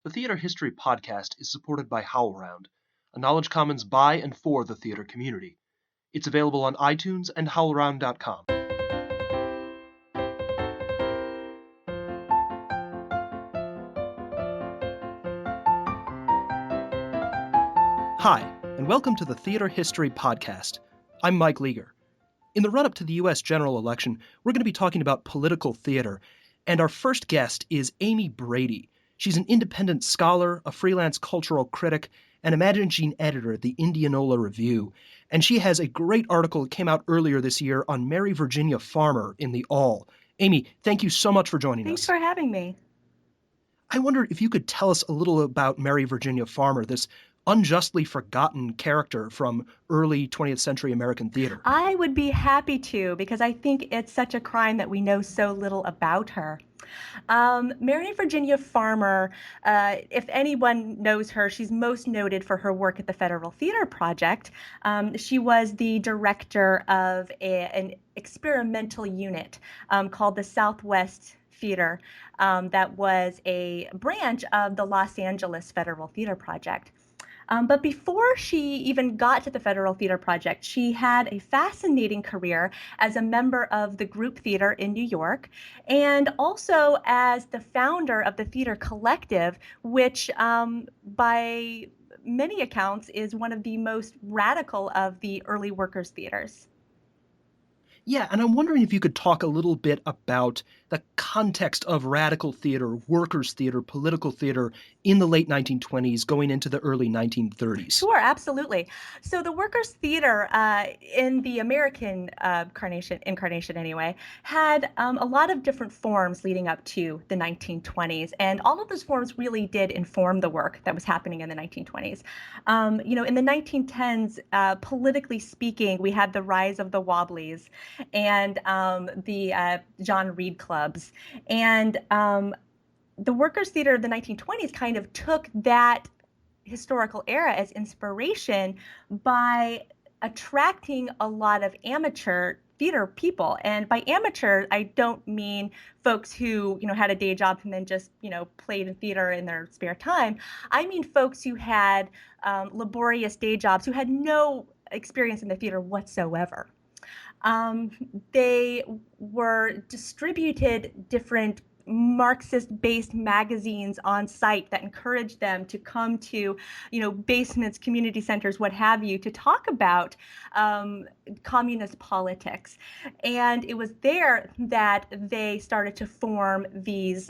The Theater History Podcast is supported by HowlRound, a Knowledge Commons by and for the theater community. It's available on iTunes and howlround.com. Hi, and welcome to the Theater History Podcast. I'm Mike Leager. In the run-up to the U.S. general election, we're going to be talking about political theater, and our first guest is Amy Brady. She's an independent scholar, a freelance cultural critic, and a managing editor at the Indianola Review. And she has a great article that came out earlier this year on Mary Virginia Farmer in the Awl. Amy, thank you so much for joining us. Thanks for having me. I wondered if you could tell us a little about Mary Virginia Farmer, this unjustly forgotten character from early 20th century American theater. I would be happy to, because I think it's such a crime that we know so little about her. Mary Virginia Farmer, if anyone knows her, she's most noted for her work at the Federal Theater Project. She was the director of an experimental unit called the Southwest Theater that was a branch of the Los Angeles Federal Theater Project. But before she even got to the Federal Theater Project, she had a fascinating career as a member of the Group Theater in New York, and also as the founder of the Theater Collective, which by many accounts is one of the most radical of the early workers' theaters. Yeah, and I'm wondering if you could talk a little bit about the context of radical theater, workers' theater, political theater in the late 1920s going into the early 1930s. Sure, absolutely. So the workers' theater in the American incarnation anyway, had a lot of different forms leading up to the 1920s. And all of those forms really did inform the work that was happening in the 1920s. In the 1910s, politically speaking, we had the rise of the Wobblies and the John Reed clubs. And the workers' theater of the 1920s kind of took that historical era as inspiration by attracting a lot of amateur theater people. And by amateur, I don't mean folks who, had a day job and then just, played in theater in their spare time. I mean folks who had laborious day jobs, who had no experience in the theater whatsoever. They were distributed different Marxist-based magazines on site that encouraged them to come to, basements, community centers, what have you, to talk about communist politics. And it was there that they started to form these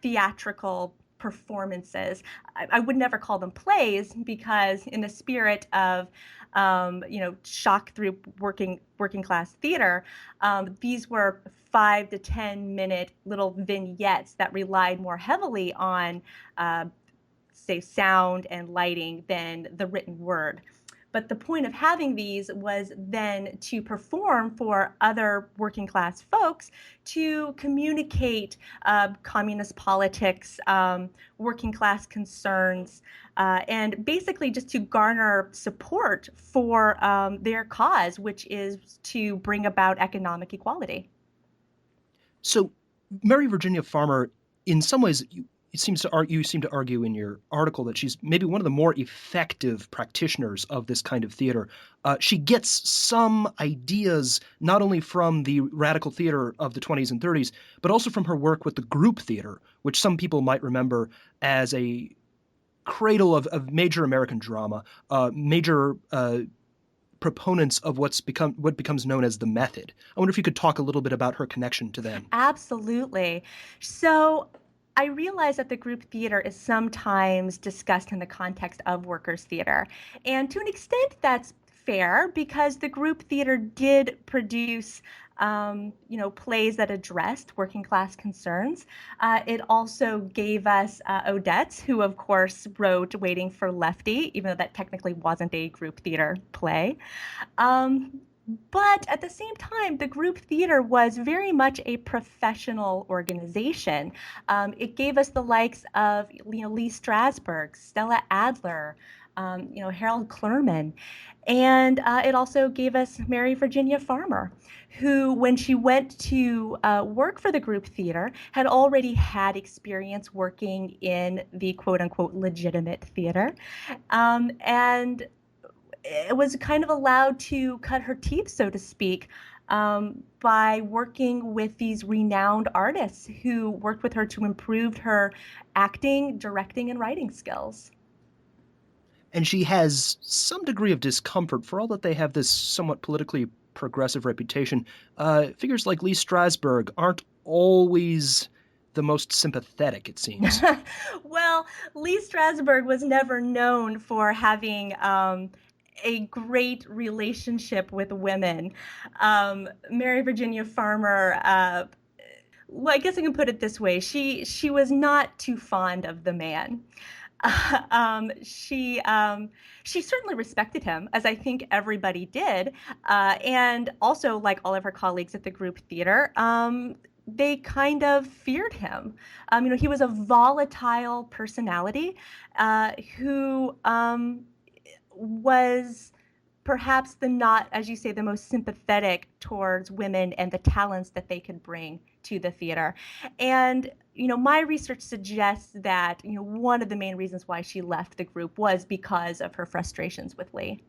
theatrical performances. I would never call them plays, because in the spirit of shock through working class theater, these were 5 to 10 minute little vignettes that relied more heavily on say sound and lighting than the written word. But the point of having these was then to perform for other working class folks, to communicate communist politics, working class concerns, and basically just to garner support for their cause, which is to bring about economic equality. So Mary Virginia Farmer, in some ways, you seem to argue in your article that she's maybe one of the more effective practitioners of this kind of theater. She gets some ideas not only from the radical theater of the 20s and 30s, but also from her work with the group theater, which some people might remember as a cradle of major American drama, major proponents of what becomes known as the method. I wonder if you could talk a little bit about her connection to them. Absolutely. So I realize that the group theater is sometimes discussed in the context of workers' theater. And to an extent, that's fair, because the group theater did produce plays that addressed working class concerns. It also gave us Odette, who of course wrote Waiting for Lefty, even though that technically wasn't a group theater play. But at the same time, the group theater was very much a professional organization. It gave us the likes of Lee Strasberg, Stella Adler, Harold Clurman. And it also gave us Mary Virginia Farmer, who, when she went to work for the group theater, had already had experience working in the quote unquote legitimate theater. And it was kind of allowed to cut her teeth, so to speak, by working with these renowned artists who worked with her to improve her acting, directing, and writing skills. And she has some degree of discomfort for all that they have this somewhat politically progressive reputation. Figures like Lee Strasberg aren't always the most sympathetic, it seems. Well, Lee Strasberg was never known for having a great relationship with women. Mary Virginia Farmer, well, I guess I can put it this way: she was not too fond of the man. She certainly respected him, as I think everybody did, and also, like all of her colleagues at the group theater, they kind of feared him. He was a volatile personality who was perhaps the not, as you say, the most sympathetic towards women and the talents that they could bring to the theater. And my research suggests that one of the main reasons why she left the group was because of her frustrations with Lee.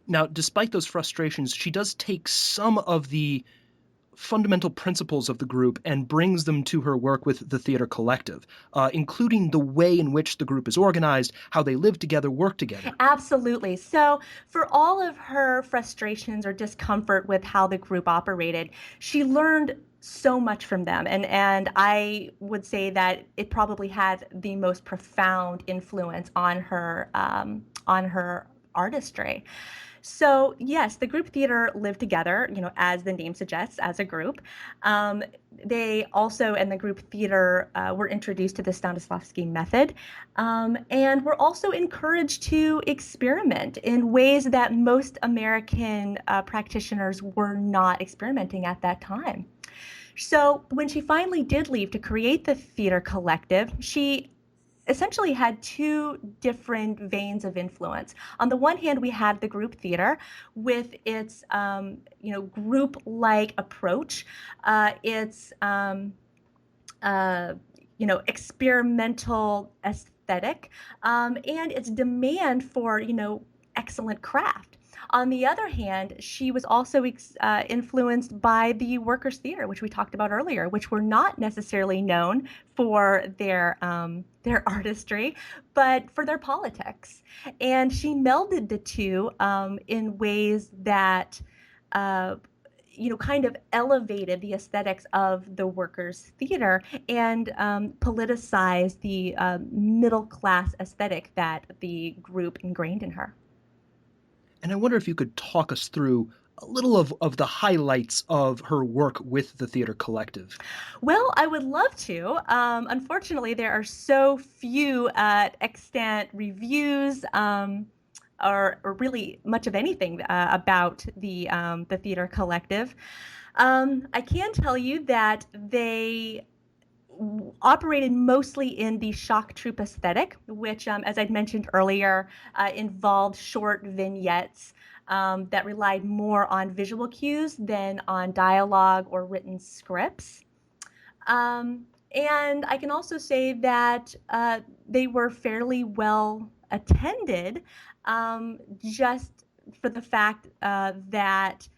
Now, despite those frustrations, she does take some of the fundamental principles of the group and brings them to her work with the theater collective, including the way in which the group is organized, how they live together, work together. Absolutely. So, for all of her frustrations or discomfort with how the group operated, she learned so much from them. And I would say that it probably had the most profound influence on her artistry. So, yes, the group theater lived together, as the name suggests, as a group. Um, they also, in the group theater, were introduced to the Stanislavski method, and were also encouraged to experiment in ways that most American practitioners were not experimenting at that time. So, when she finally did leave to create the theater collective, she essentially had two different veins of influence. On the one hand, we had the group theater with its group-like approach, its uh, experimental aesthetic, and its demand for excellent craft. On the other hand, she was also influenced by the workers' theater, which we talked about earlier, which were not necessarily known for their artistry, but for their politics. And she melded the two in ways that uh, kind of elevated the aesthetics of the workers' theater and politicized the middle class aesthetic that the group ingrained in her. And I wonder if you could talk us through a little of the highlights of her work with the theater collective. Well, I would love to. Unfortunately, there are so few extant reviews or really much of anything about the theater collective. I can tell you that they operated mostly in the shock troupe aesthetic, which, as I'd mentioned earlier, involved short vignettes that relied more on visual cues than on dialogue or written scripts. And I can also say that they were fairly well attended, just for the fact that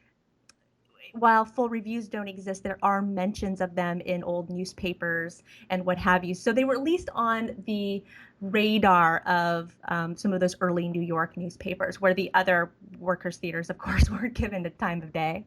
while full reviews don't exist, there are mentions of them in old newspapers and what have you. So they were at least on the radar of some of those early New York newspapers, where the other workers' theaters, of course, weren't given a time of day.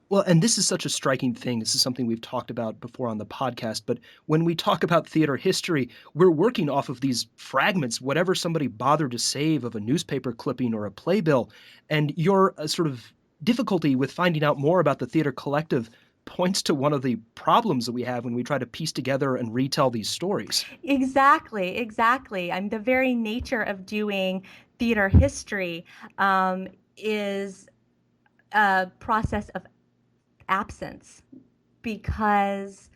Well, and this is such a striking thing. This is something we've talked about before on the podcast. But when we talk about theater history, we're working off of these fragments, whatever somebody bothered to save of a newspaper clipping or a playbill. And your sort of difficulty with finding out more about the theater collective points to one of the problems that we have when we try to piece together and retell these stories. Exactly, exactly. The very nature of doing theater history is a process of absence because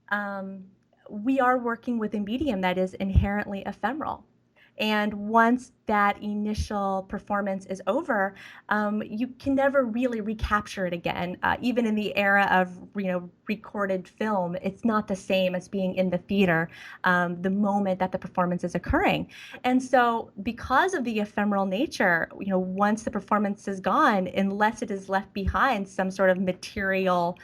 um, we are working with a medium that is inherently ephemeral. And once that initial performance is over, you can never really recapture it again. Even in the era of recorded film, it's not the same as being in the theater the moment that the performance is occurring. And so, because of the ephemeral nature, once the performance is gone, unless it is left behind some sort of material,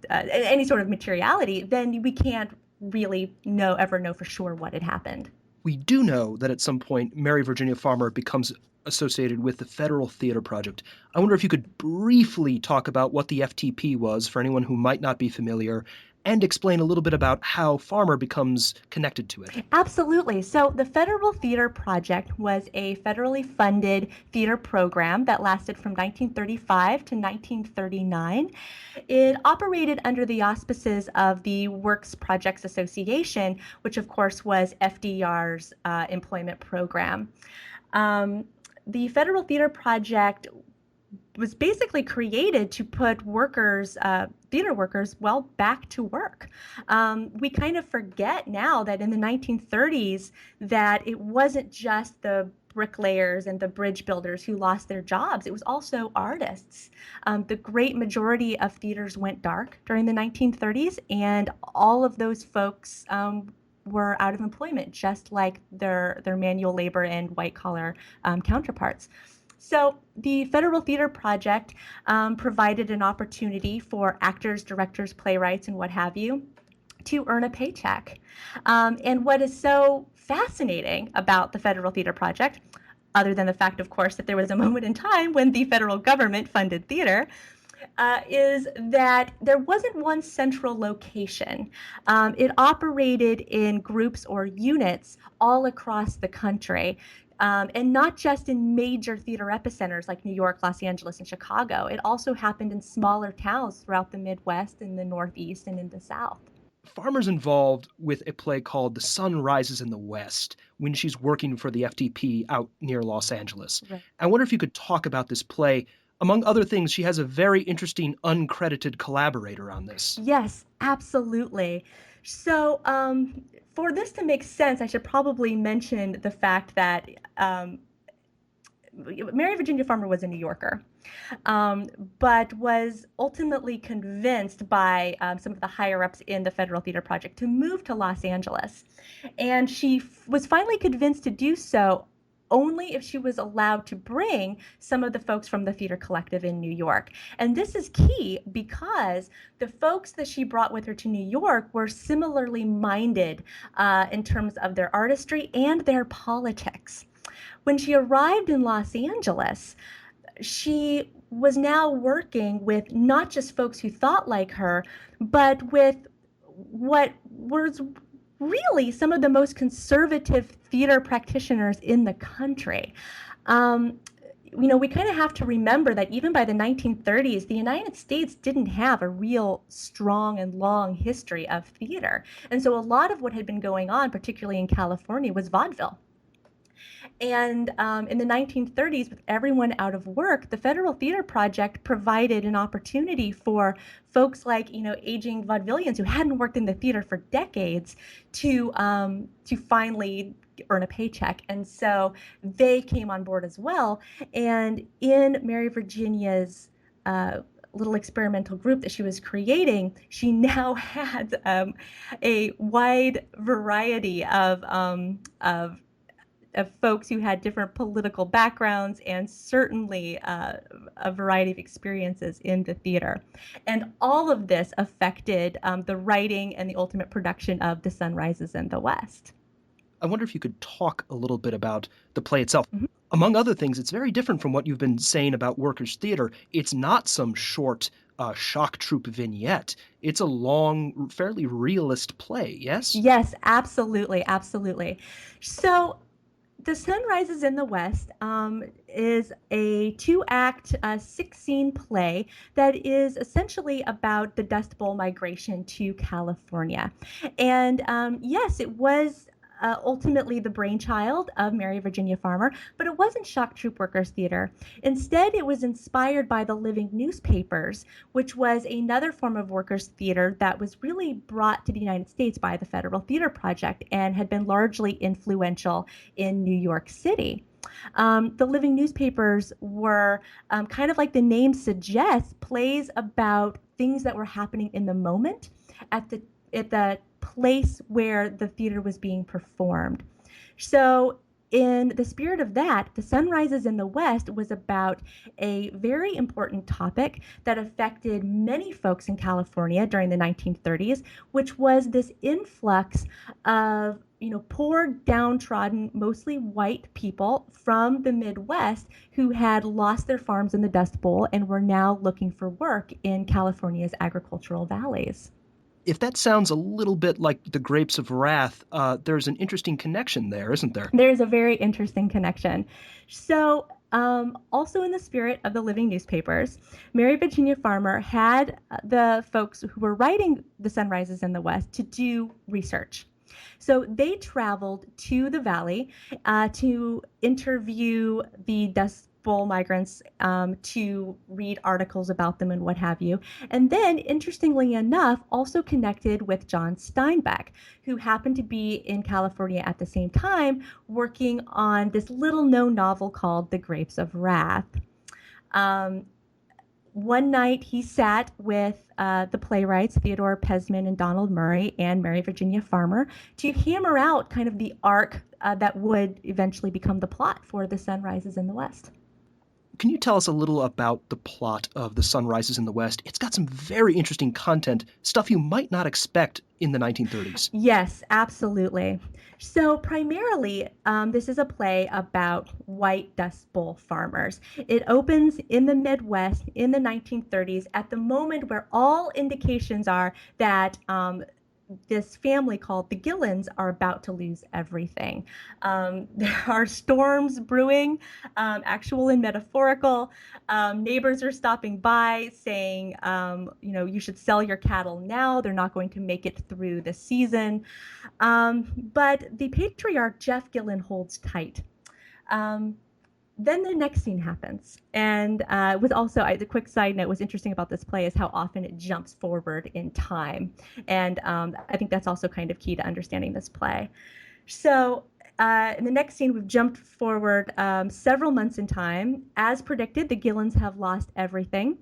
any sort of materiality, then we can't really ever know for sure what had happened. We do know that at some point Mary Virginia Farmer becomes associated with the Federal Theater Project. I wonder if you could briefly talk about what the FTP was for anyone who might not be familiar, and explain a little bit about how Farmer becomes connected to it. Absolutely. So, the Federal Theater Project was a federally funded theater program that lasted from 1935 to 1939. It operated under the auspices of the Works Projects Association, which, of course, was FDR's employment program. Um, the Federal Theater Project was basically created to put workers, theater workers, well, back to work. We kind of forget now that in the 1930s that it wasn't just the bricklayers and the bridge builders who lost their jobs. It was also artists. The great majority of theaters went dark during the 1930s, and all of those folks were out of employment, just like their manual labor and white collar counterparts. So the Federal Theater Project provided an opportunity for actors, directors, playwrights, and what have you to earn a paycheck. And what is so fascinating about the Federal Theater Project, other than the fact, of course, that there was a moment in time when the federal government funded theater, is that there wasn't one central location. It operated in groups or units all across the country. And not just in major theater epicenters like New York, Los Angeles, and Chicago. It also happened in smaller towns throughout the Midwest, in the Northeast, and in the South. Farmer's involved with a play called The Sun Rises in the West when she's working for the FTP out near Los Angeles. Right. I wonder if you could talk about this play. Among other things, she has a very interesting uncredited collaborator on this. Yes, absolutely. So, for this to make sense, I should probably mention the fact that Mary Virginia Farmer was a New Yorker, but was ultimately convinced by some of the higher ups in the Federal Theater Project to move to Los Angeles. And she was finally convinced to do so only if she was allowed to bring some of the folks from the theater collective in New York. And this is key because the folks that she brought with her to New York were similarly minded in terms of their artistry and their politics. When she arrived in Los Angeles, she was now working with not just folks who thought like her, but with what was really some of the most conservative theater practitioners in the country. We kind of have to remember that even by the 1930s, the United States didn't have a real strong and long history of theater. And so a lot of what had been going on, particularly in California, was vaudeville. And in the 1930s, with everyone out of work, the Federal Theater Project provided an opportunity for folks like, aging vaudevillians who hadn't worked in the theater for decades to finally earn a paycheck. And so they came on board as well. And in Mary Virginia's little experimental group that she was creating, she now had a wide variety of folks who had different political backgrounds and certainly a variety of experiences in the theater. And all of this affected the writing and the ultimate production of The Sun Rises in the West. I wonder if you could talk a little bit about the play itself. Mhm. Among other things, it's very different from what you've been saying about workers' theater. It's not some short shock troupe vignette. It's a long, fairly realist play, yes? Yes, absolutely, absolutely. So The Sun Rises in the West is a two-act, six-scene play that is essentially about the Dust Bowl migration to California. And yes, it was ultimately the brainchild of Mary Virginia Farmer, but it wasn't shock troop workers theater. Instead, it was inspired by the living newspapers, which was another form of workers theater that was really brought to the United States by the Federal Theater Project and had been largely influential in New York City. The living newspapers were kind of like the name suggests, plays about things that were happening in the moment at the place where the theater was being performed. So, in the spirit of that, The Sunrises in the West was about a very important topic that affected many folks in California during the 1930s, which was this influx of poor, downtrodden, mostly white people from the Midwest who had lost their farms in the Dust Bowl and were now looking for work in California's agricultural valleys. If that sounds a little bit like the Grapes of Wrath, there's an interesting connection there, isn't there? There's a very interesting connection. So, also in the spirit of the living newspapers, Mary Virginia Farmer had the folks who were writing The Sunrises in the West to do research. So they traveled to the valley to interview the Dust Bowl migrants, to read articles about them and what have you. And then, interestingly enough, also connected with John Steinbeck, who happened to be in California at the same time, working on this little known novel called The Grapes of Wrath. Um, One night he sat with the playwrights Theodore Pesman and Donald Murray and Mary Virginia Farmer to hammer out kind of the arc that would eventually become the plot for The Sunrises in the West. Can you tell us a little about the plot of The Sunrises in the West? It's got some very interesting content, stuff you might not expect in the 1930s. Yes, absolutely. So, primarily, this is a play about white Dust Bowl farmers. It opens in the Midwest in the 1930s at the moment where all indications are that this family called the Gillens are about to lose everything. There are storms brewing, actual and metaphorical. Neighbors are stopping by saying, you should sell your cattle now. They're not going to make it through the season. But the patriarch, Jeff Gillen, holds tight. Um, then the next scene happens. And with also, the quick side note, what's interesting about this play is how often it jumps forward in time. And I think that's also kind of key to understanding this play. So in the next scene, we've jumped forward several months in time. As predicted, the Gillens have lost everything.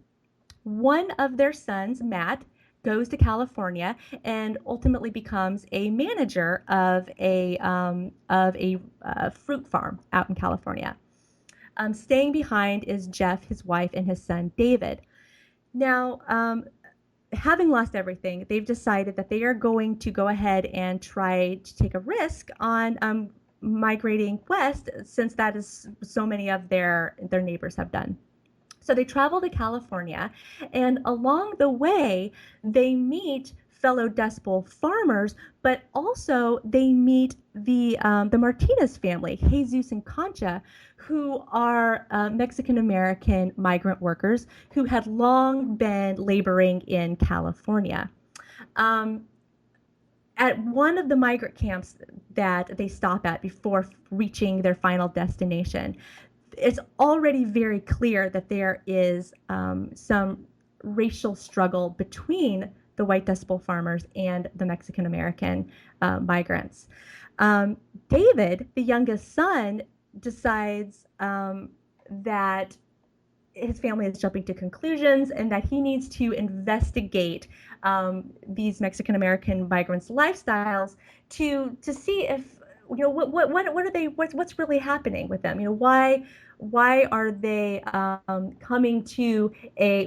One of their sons, Matt, goes to California and ultimately becomes a manager of a fruit farm out in California. Staying behind is Jeff, his wife, and his son, David. Now, having lost everything, they've decided that they are going to go ahead and try to take a risk on migrating west, since that is so many of their neighbors have done. So they travel to California, and along the way, they meet fellow Dust Bowl farmers, but also they meet the Martinez family, Jesus and Concha, who are Mexican American migrant workers who had long been laboring in California. Um, at one of the migrant camps that they stop at before reaching their final destination, it's already very clear that there is some racial struggle between the white Dust Bowl farmers and the Mexican American migrants. David, the youngest son, decides that his family is jumping to conclusions and that he needs to investigate these Mexican American migrants' lifestyles to see if what are they what's really happening with them. Why are they coming to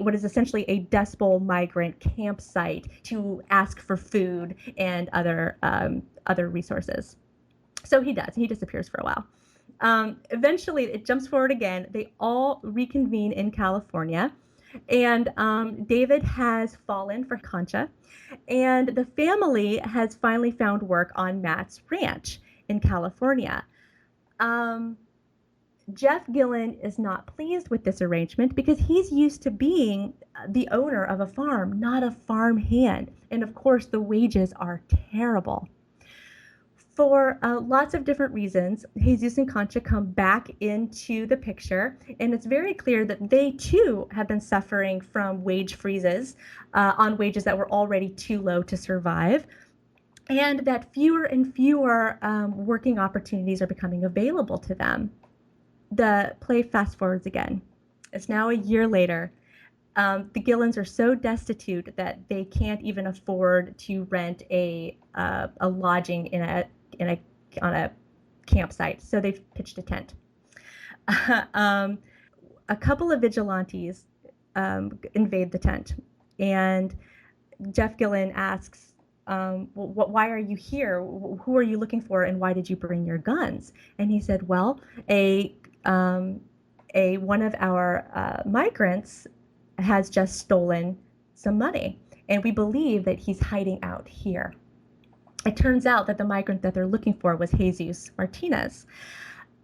what is essentially a Dust Bowl migrant campsite to ask for food and other resources? So he does. He disappears for a while. Eventually, it jumps forward again. They all reconvene in California, and David has fallen for Concha, and the family has finally found work on Matt's ranch in California. Um, Jeff Gillen is not pleased with this arrangement because he's used to being the owner of a farm, not a farm hand. And of course, the wages are terrible. For lots of different reasons, Jesus and Concha come back into the picture, and it's very clear that they too have been suffering from wage freezes on wages that were already too low to survive, and that fewer and fewer working opportunities are becoming available to them. The play fast forwards again. It's now a year later. The Gillens are so destitute that they can't even afford to rent a lodging in a on a campsite, so they've pitched a tent. um, a couple of vigilantes invade the tent, and Jeff Gillen asks, why are you here? Who are you looking for, and why did you bring your guns? And he said, well, um, a one of our migrants has just stolen some money, and we believe that he's hiding out here. It turns out that the migrant that they're looking for was Jesus Martinez.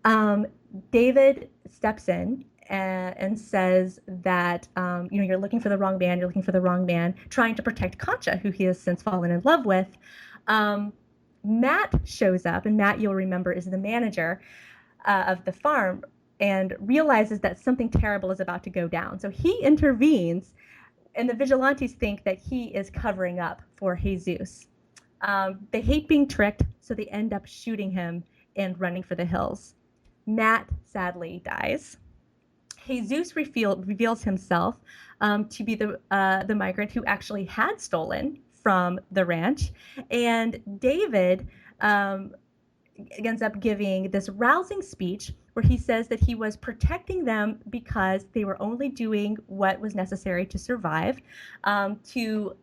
Um, David steps in and says that you're looking for the wrong man. You're looking for the wrong man, trying to protect Concha, who he has since fallen in love with. Um, Matt shows up, and Matt, you'll remember, is the manager of the farm, and realizes that something terrible is about to go down. So he intervenes, and the vigilantes think that he is covering up for Jesus. They hate being tricked, so they end up shooting him and running for the hills. Matt sadly dies. Jesus reveals himself to be the migrant who actually had stolen from the ranch, and David ends up giving this rousing speech where he says that he was protecting them because they were only doing what was necessary to survive, to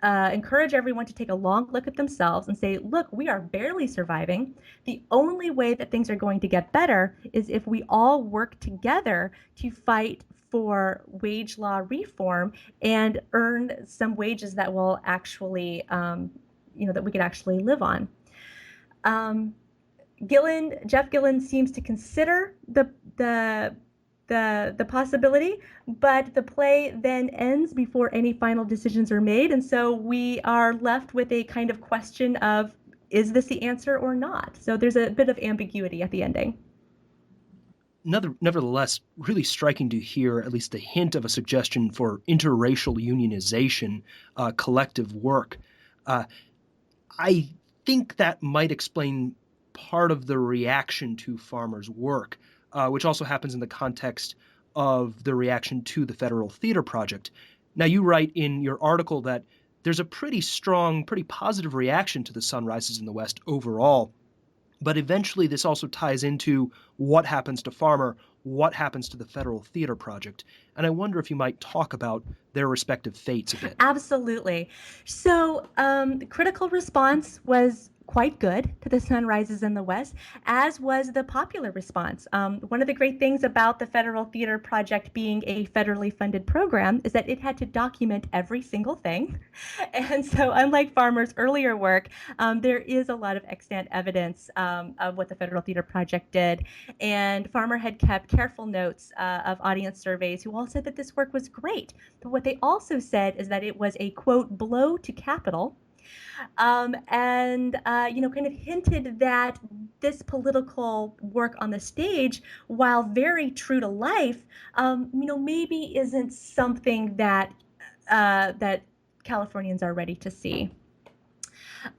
encourage everyone to take a long look at themselves and say, look, we are barely surviving. The only way that things are going to get better is if we all work together to fight for wage law reform and earn some wages that will actually, that we could actually live on. Jeff Gillen seems to consider the possibility, but the play then ends before any final decisions are made, and so we are left with a kind of question of, is this the answer or not? So there's a bit of ambiguity at the ending. Nevertheless, really striking to hear at least a hint of a suggestion for interracial unionization, collective work. Uh, I think that might explain part of the reaction to Farmer's work, which also happens in the context of the reaction to the Federal Theater Project. Now, you write in your article that there's a pretty strong, pretty positive reaction to the Sunrises in the West overall. But eventually, this also ties into what happens to Farmer, what happens to the Federal Theater Project. And I wonder if you might talk about their respective fates a bit. Absolutely. So the critical response was quite good to the Sunrises in the West, as was the popular response. One of the great things about the Federal Theater Project being a federally funded program is that it had to document every single thing. And so, unlike Farmer's earlier work, there is a lot of extant evidence of what the Federal Theater Project did. And Farmer had kept careful notes of audience surveys who all said that this work was great. But what they also said is that it was a, quote, blow to capital, and kind of hinted that this political work on the stage, while very true to life, maybe isn't something that that Californians are ready to see.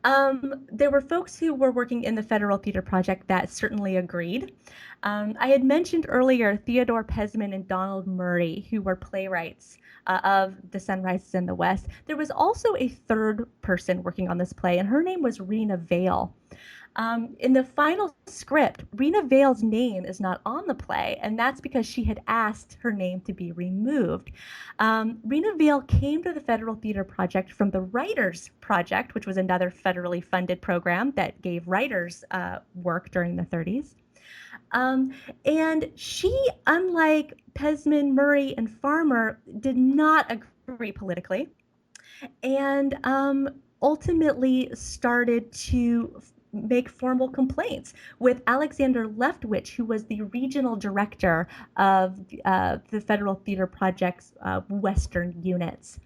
There were folks who were working in the Federal Theater Project that certainly agreed. I had mentioned earlier Theodore Pesman and Donald Murray, who were playwrights of The Sunrises in the West. There was also a third person working on this play, and her name was Rena Vale. In the final script, Rena Vale's name is not on the play, and that's because she had asked her name to be removed. Rena Vale came to the Federal Theater Project from the Writers Project, which was another federally funded program that gave writers work during the 30s. And she, unlike Pesman, Murray, and Farmer, did not agree politically, and ultimately started to make formal complaints with Alexander Leftwich, who was the regional director of the Federal Theater Project's Western units.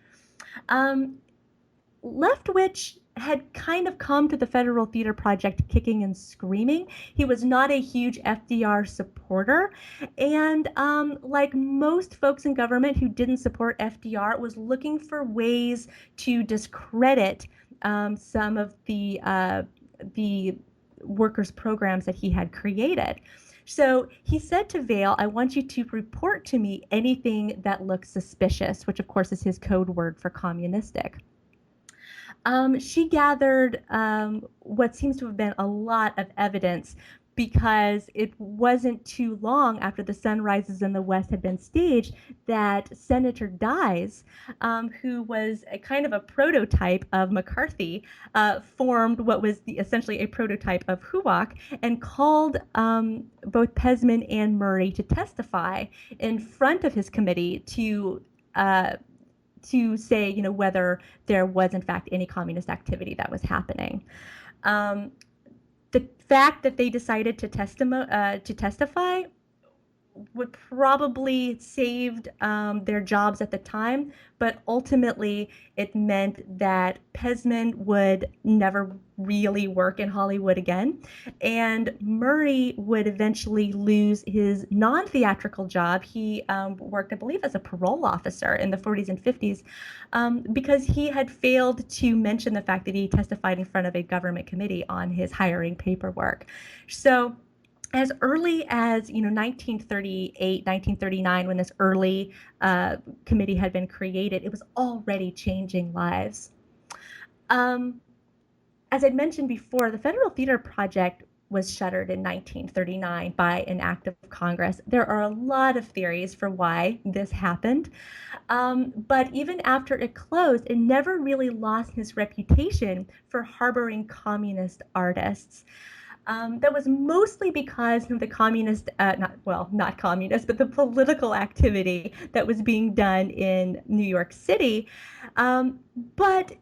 Leftwich had kind of come to the Federal Theater Project kicking and screaming. He was not a huge FDR supporter. And like most folks in government who didn't support FDR, was looking for ways to discredit some of the workers' programs that he had created. So he said to Vale, I want you to report to me anything that looks suspicious, which of course is his code word for communistic. She gathered what seems to have been a lot of evidence because it wasn't too long after The Sun Rises in the West had been staged that Senator Dyes, who was a kind of a prototype of McCarthy, formed what was essentially a prototype of HUAC and called both Pesman and Murray to testify in front of his committee uh, to say, whether there was in fact any communist activity that was happening. Um, the fact that they decided to testify would probably saved their jobs at the time, but ultimately it meant that Pesman would never really work in Hollywood again, and Murray would eventually lose his non-theatrical job. He worked, I believe, as a parole officer in the 40s and 50s because he had failed to mention the fact that he testified in front of a government committee on his hiring paperwork. So as early as 1938, 1939, when this early committee had been created, it was already changing lives. um, as I'd mentioned before, the Federal Theater Project was shuttered in 1939 by an act of Congress. There are a lot of theories for why this happened, but even after it closed, it never really lost its reputation for harboring communist artists. That was mostly because of the communist, not communist, but the political activity that was being done in New York City. Um, but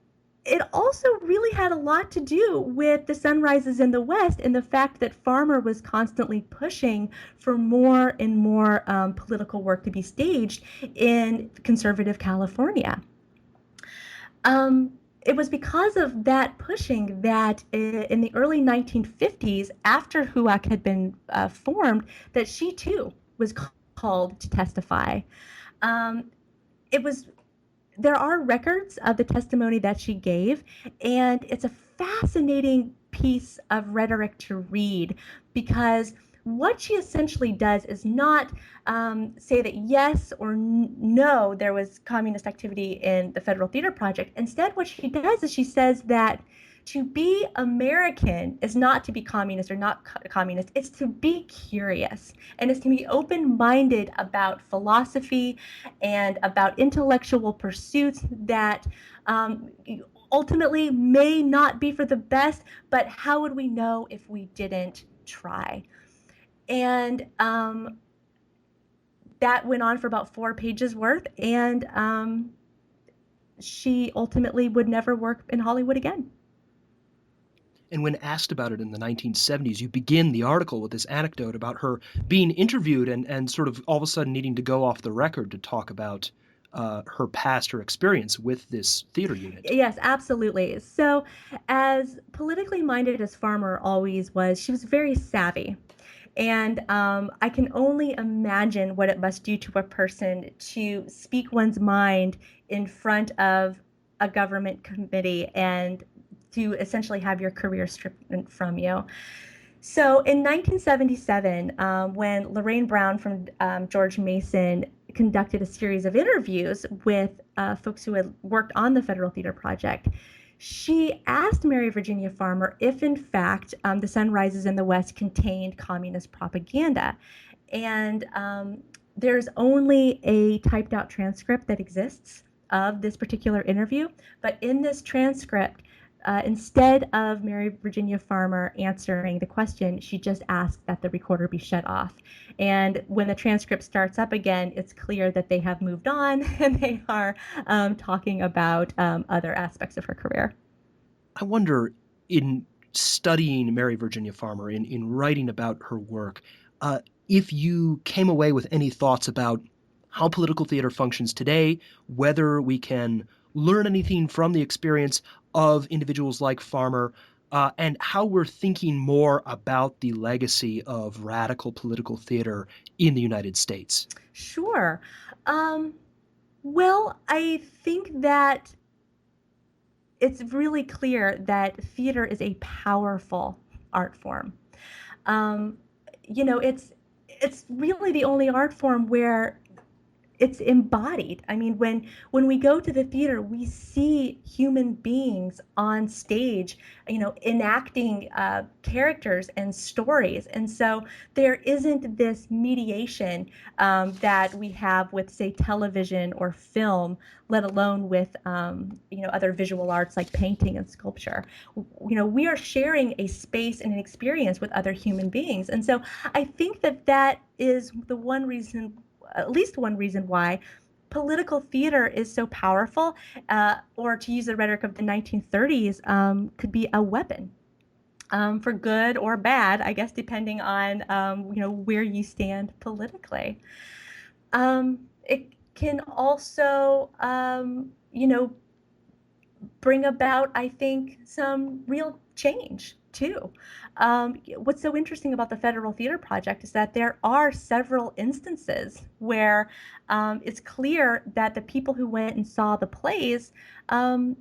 it also really had a lot to do with the sunrises in the West and the fact that Farmer was constantly pushing for more and more political work to be staged in conservative California. It was because of that pushing that in the early 1950s, after HUAC had been formed, that she too was called to testify. Um, it was There are records of the testimony that she gave, and it's a fascinating piece of rhetoric to read because what she essentially does is not say that yes or no, there was communist activity in the Federal Theater Project. Instead, what she does is she says that to be American is not to be communist or not communist, it's to be curious and it's to be open minded about philosophy and about intellectual pursuits that ultimately may not be for the best, but how would we know if we didn't try? And that went on for about 4 pages worth, and she ultimately would never work in Hollywood again. And when asked about it in the 1970s, you begin the article with this anecdote about her being interviewed and sort of all of a sudden needing to go off the record to talk about her past, her experience with this theater unit. Yes, absolutely. So, as politically minded as Farmer always was, she was very savvy. And I can only imagine what it must do to a person to speak one's mind in front of a government committee and to essentially have your career stripped from you. So in 1977, when Lorraine Brown from George Mason conducted a series of interviews with folks who had worked on the Federal Theater Project, she asked Mary Virginia Farmer if, in fact, The Sun Rises in the West contained communist propaganda. And there's only a typed out transcript that exists of this particular interview. But in this transcript, instead of Mary Virginia Farmer answering the question, she just asked that the recorder be shut off. And when the transcript starts up again, it's clear that they have moved on and they are talking about other aspects of her career. I wonder, in studying Mary Virginia Farmer, in writing about her work, uh, if you came away with any thoughts about how political theater functions today, whether we can learn anything from the experience of individuals like Farmer, and how we're thinking more about the legacy of radical political theater in the United States? Sure. Um, well, I think that it's really clear that theater is a powerful art form. Um, it's really the only art form where it's embodied. I mean, when we go to the theater, we see human beings on stage, enacting characters and stories, and so there isn't this mediation that we have with, say, television or film, let alone with other visual arts like painting and sculpture. We are sharing a space and an experience with other human beings, and so I think that that is the one reason, at least one reason why political theater is so powerful, or to use the rhetoric of the 1930s, could be a weapon, for good or bad, I guess, depending on where you stand politically. It can also, bring about, I think, some real change too. What's so interesting about the Federal Theater Project is that there are several instances where it's clear that the people who went and saw the plays, um,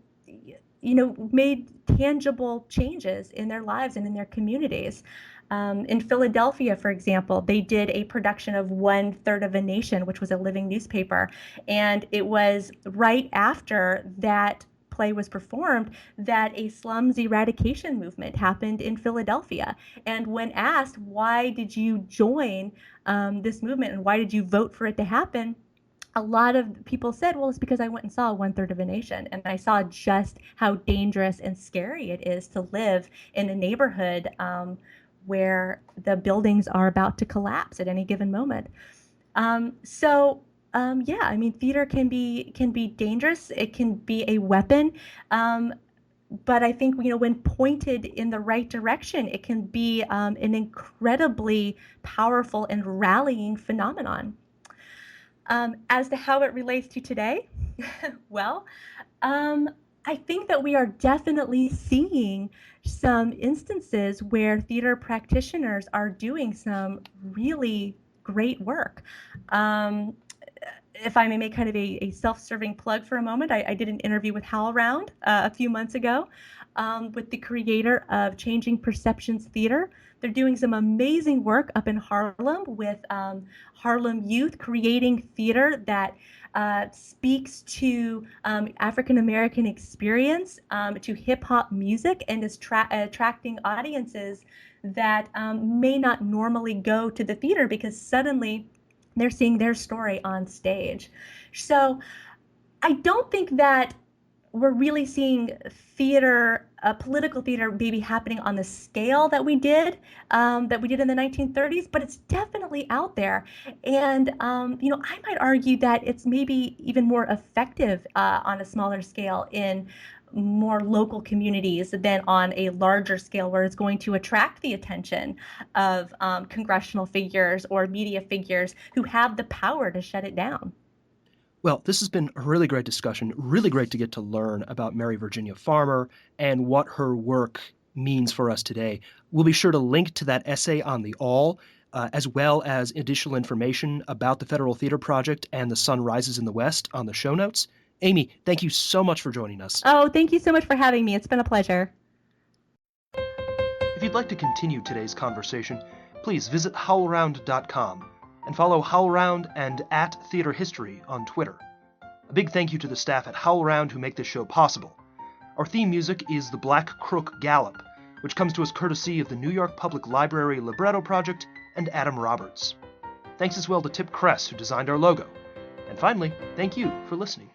made tangible changes in their lives and in their communities. In Philadelphia, for example, they did a production of One Third of a Nation, which was a living newspaper. And it was right after that play was performed that a slums eradication movement happened in Philadelphia. And when asked, why did you join this movement and why did you vote for it to happen? A lot of people said, well, it's because I went and saw One Third of a Nation, and I saw just how dangerous and scary it is to live in a neighborhood where the buildings are about to collapse at any given moment. Yeah, I mean, theater can be dangerous. It can be a weapon, um, but I think when pointed in the right direction, it can be an incredibly powerful and rallying phenomenon. As to how it relates to today, well, um, I think that we are definitely seeing some instances where theater practitioners are doing some really great work. Um, if I may make kind of a self-serving plug for a moment, I did an interview with HowlRound a few months ago, with the creator of Changing Perceptions Theater. They're doing some amazing work up in Harlem with Harlem youth, creating theater that speaks to African American experience, to hip hop music, and is attracting audiences that may not normally go to the theater because suddenly they're seeing their story on stage. So I don't think that we're really seeing theater, political theater, maybe happening on the scale that we did in the 1930s, but it's definitely out there. And I might argue that it's maybe even more effective on a smaller scale in more local communities than on a larger scale where it's going to attract the attention of congressional figures or media figures who have the power to shut it down. Well, this has been a really great discussion. Really great to get to learn about Mary Virginia Farmer and what her work means for us today. We'll be sure to link to that essay on the All, as well as additional information about the Federal Theater Project and The Sun Rises in the West on the show notes. Amy, thank you so much for joining us. Oh, thank you so much for having me. It's been a pleasure. If you'd like to continue today's conversation, please visit howlround.com and follow HowlRound and @TheaterHistory on Twitter. A big thank you to the staff at HowlRound who make this show possible. Our theme music is The Black Crook Gallop, which comes to us courtesy of the New York Public Library Libretto Project and Adam Roberts. Thanks as well to Tip Kress, who designed our logo. And finally, thank you for listening.